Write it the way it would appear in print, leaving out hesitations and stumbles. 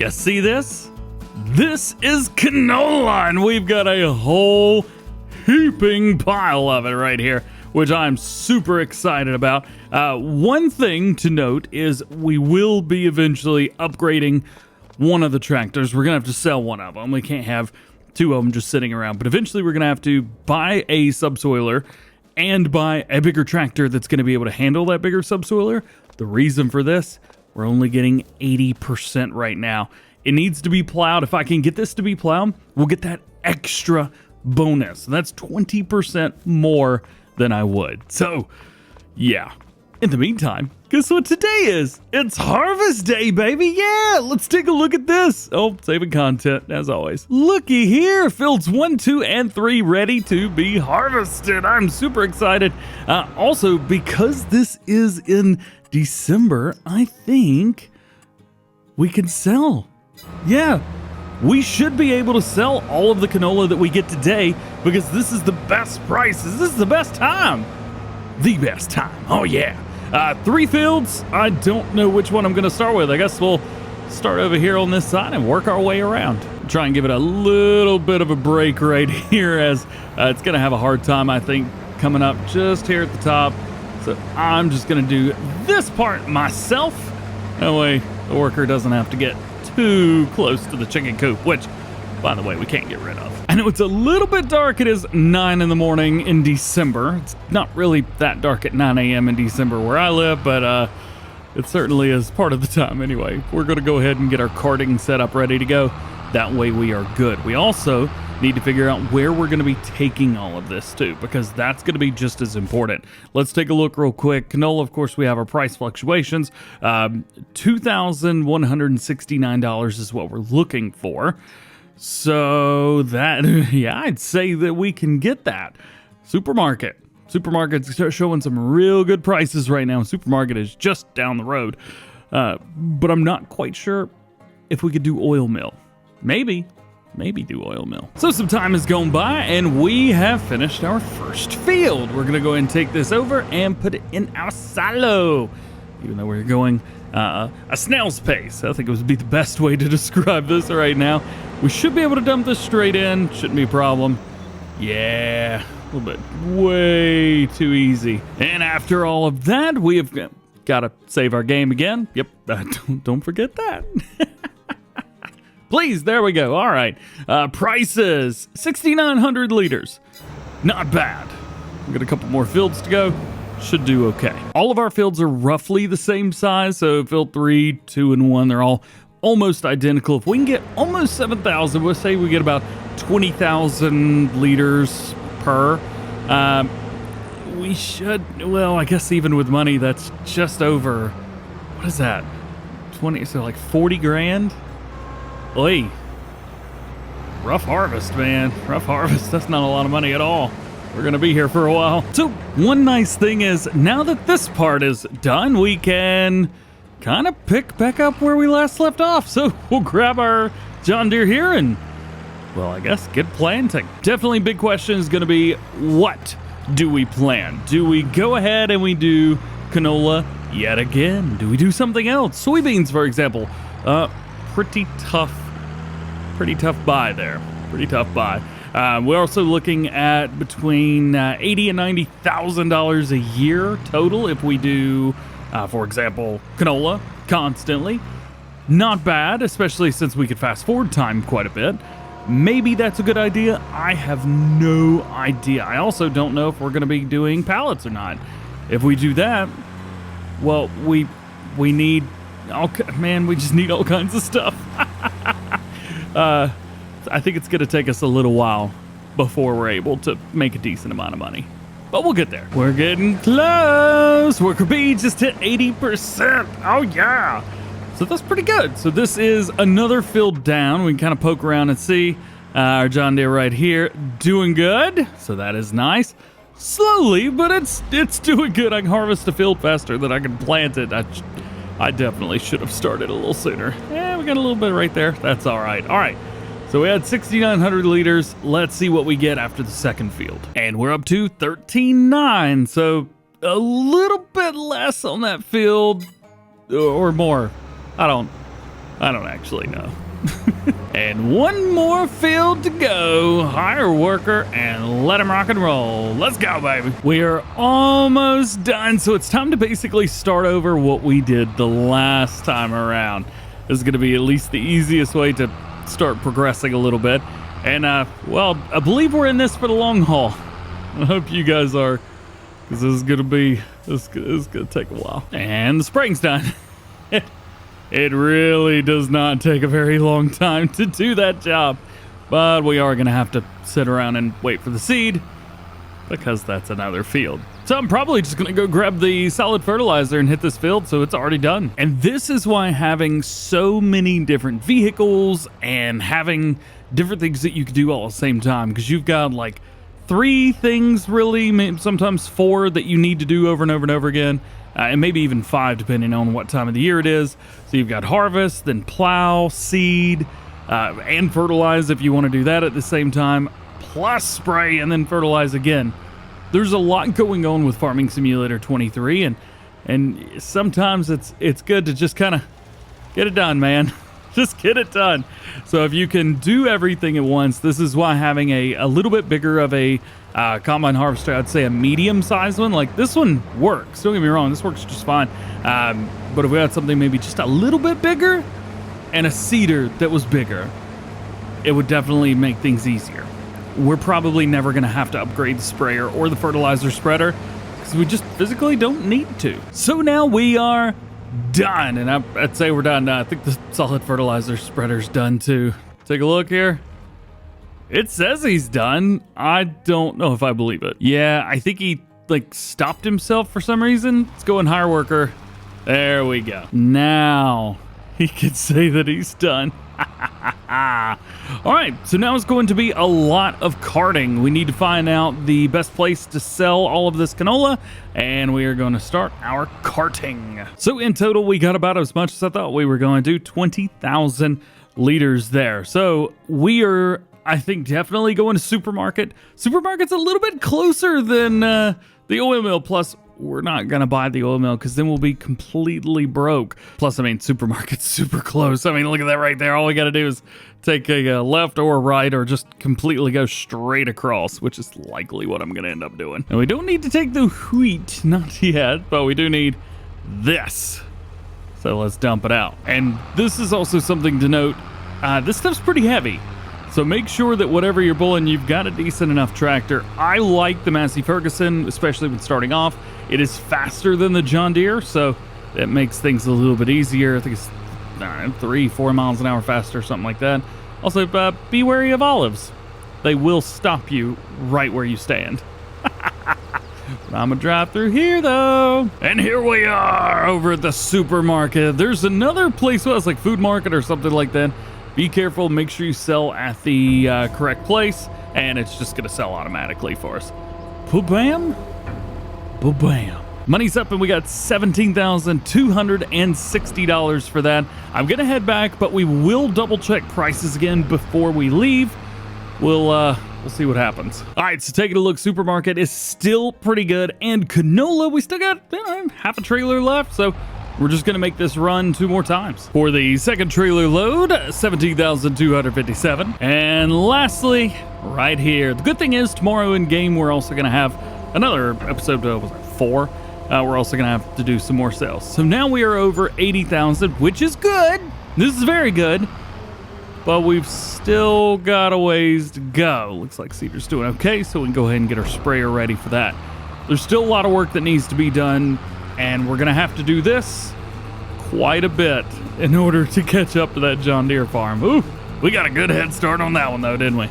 You see this? This is canola, and we've got a whole heaping pile of it right here, which I'm super excited about. One thing to note is we will be eventually upgrading one of the tractors. We're gonna have to sell one of them. We can't have two of them just sitting around, but eventually we're gonna have to buy a subsoiler and buy a bigger tractor that's gonna be able to handle that bigger subsoiler. The reason for this, we're only getting 80% right now. It needs to be plowed. If I can get this to be plowed, we'll get that extra bonus. That's 20% more than I would. So, yeah. In the meantime, guess what today is? It's Harvest Day, baby. Yeah, let's take a look at this. Oh, saving content, as always. Looky here, fields 1, 2, and 3 ready to be harvested. I'm super excited. Also, because this is in December, I think we can sell. Yeah, we should be able to sell all of the canola that we get today because this is the best prices. This is the best time. The best time. Oh, yeah. 3 fields. I don't know which one I'm going to start with. I guess we'll start over here on this side and work our way around. Try and give it a little bit of a break right here as it's going to have a hard time, I think, coming up just here at the top. So I'm just going to do this part myself. That way the worker doesn't have to get too close to the chicken coop, which, by the way, we can't get rid of. I know it's a little bit dark. It is 9 in the morning in December. It's not really that dark at 9 a.m. in December where I live, but it certainly is part of the time anyway. We're going to go ahead and get our carting set up ready to go. That way we are good. We also need to figure out where we're going to be taking all of this to, because that's going to be just as important. Let's take a look real quick. Canola, of course, we have our price fluctuations. $2,169 is what we're looking for. So that, yeah, I'd say that we can get that. Supermarket's showing some real good prices right now. Supermarket is just down the road. But I'm not quite sure if we could do oil mill. Maybe do oil mill. So some time has gone by and we have finished our first field. We're gonna go ahead and take this over and put it in our silo. Even though we're going a snail's pace. I think it would be the best way to describe this right now. We should be able to dump this straight in. Shouldn't be a problem. Yeah, a little bit way too easy. And after all of that, we have got to save our game again. Yep, don't forget that. Please, there we go. All right. Prices, 6,900 liters. Not bad. We've got a couple more fields to go. Should do okay. All of our fields are roughly the same size. So field 3, 2, and 1, they're all almost identical. If we can get almost 7,000, we'll say we get about 20,000 liters per. We should, well, I guess even with money, that's just over, what is that? 20, so like 40 grand? Oy. Rough harvest, man. Rough harvest. That's not a lot of money at all. We're going to be here for a while. So one nice thing is now that this part is done, we can kind of pick back up where we last left off. So we'll grab our John Deere here and, well, I guess get planting. Definitely big question is going to be, what do we plant? Do we go ahead and we do canola yet again? Do we do something else? Soybeans, for example. Pretty tough buy there. Pretty tough buy. We're also looking at between $80,000 and $90,000 a year total if we do, for example, canola constantly. Not bad, especially since we could fast forward time quite a bit. Maybe that's a good idea. I have no idea. I also don't know if we're going to be doing pallets or not. If we do that, well, we need, we just need all kinds of stuff. I think it's going to take us a little while before we're able to make a decent amount of money. But we'll get there. We're getting close. Worker B just hit 80%. Oh, yeah. So that's pretty good. So this is another field down. We can kind of poke around and see our John Deere right here doing good. So that is nice. Slowly, but it's doing good. I can harvest a field faster than I can plant it. I definitely should have started a little sooner. Yeah, we got a little bit right there. That's all right. All right. So we had 6,900 liters. Let's see what we get after the second field. And we're up to 13.9. So a little bit less on that field or more. I don't I don't actually know. And one more field to go. Hire a worker and let him rock and roll. Let's go, baby. We are almost done, so it's time to basically start over what we did the last time around. This is going to be at least the easiest way to start progressing a little bit. And, well, I believe we're in this for the long haul. I hope you guys are, because this is going to take a while. And the spraying's done. It really does not take a very long time to do that job, but we are going to have to sit around and wait for the seed because that's another field. So I'm probably just going to go grab the solid fertilizer and hit this field so it's already done. And this is why having so many different vehicles and having different things that you can do all at the same time, because you've got like 3 things really, maybe sometimes 4 that you need to do over and over and over again. And maybe even 5 depending on what time of the year it is. So you've got harvest, then plow, seed, and fertilize if you want to do that at the same time, plus spray and then fertilize again. There's a lot going on with Farming Simulator 23, and sometimes it's good to just kind of get it done, man. Just get it done. So if you can do everything at once, this is why having a little bit bigger of a combine harvester, I'd say a medium-sized one, like this one works. Don't get me wrong, this works just fine. But if we had something maybe just a little bit bigger and a seeder that was bigger, it would definitely make things easier. We're probably never going to have to upgrade the sprayer or the fertilizer spreader because we just physically don't need to. So now we are done, and I'd say we're done. I think the solid fertilizer spreader's done too. Take a look here. It says he's done. I don't know if I believe it. Yeah, I think he like stopped himself for some reason. Let's go and hire worker. There we go. Now he can say that he's done. All right, so now it's going to be a lot of carting. We need to find out the best place to sell all of this canola, and we are going to start our carting. So in total, we got about as much as I thought we were going to do, 20,000 liters there. So we are, I think, definitely going to supermarket. Supermarket's a little bit closer than the oil mill, plus we're not going to buy the oil mill because then we'll be completely broke. Plus, I mean, supermarket's super close. I mean, look at that right there. All we got to do is take a left or a right or just completely go straight across, which is likely what I'm going to end up doing. And we don't need to take the wheat, not yet, but we do need this. So let's dump it out. And this is also something to note. This stuff's pretty heavy. So make sure that whatever you're pulling, you've got a decent enough tractor. I like the Massey Ferguson, especially when starting off. It is faster than the John Deere, so that makes things a little bit easier. I think it's 3-4 miles an hour faster, something like that. Also, be wary of olives. They will stop you right where you stand. I'm gonna drive through here though. And here we are over at the supermarket. There's another place, well, it's like food market or something like that. Be careful, make sure you sell at the correct place, and it's just gonna sell automatically for us. Ba-bam, ba-bam. Money's up and we got $17,260 for that. I'm gonna head back, but we will double check prices again before we leave. We'll see what happens. All right, so taking a look, supermarket is still pretty good, and canola, we still got half a trailer left, so we're just gonna make this run 2 more times. For the second trailer load, $17,257. And lastly, right here, the good thing is tomorrow in game, we're also gonna have another episode, 4. We're also gonna have to do some more sales. So now we are over 80,000, which is good. This is very good, but we've still got a ways to go. Looks like Cedar's doing okay, so we can go ahead and get our sprayer ready for that. There's still a lot of work that needs to be done, and we're gonna have to do this quite a bit in order to catch up to that John Deere farm. Ooh, we got a good head start on that one though, didn't we?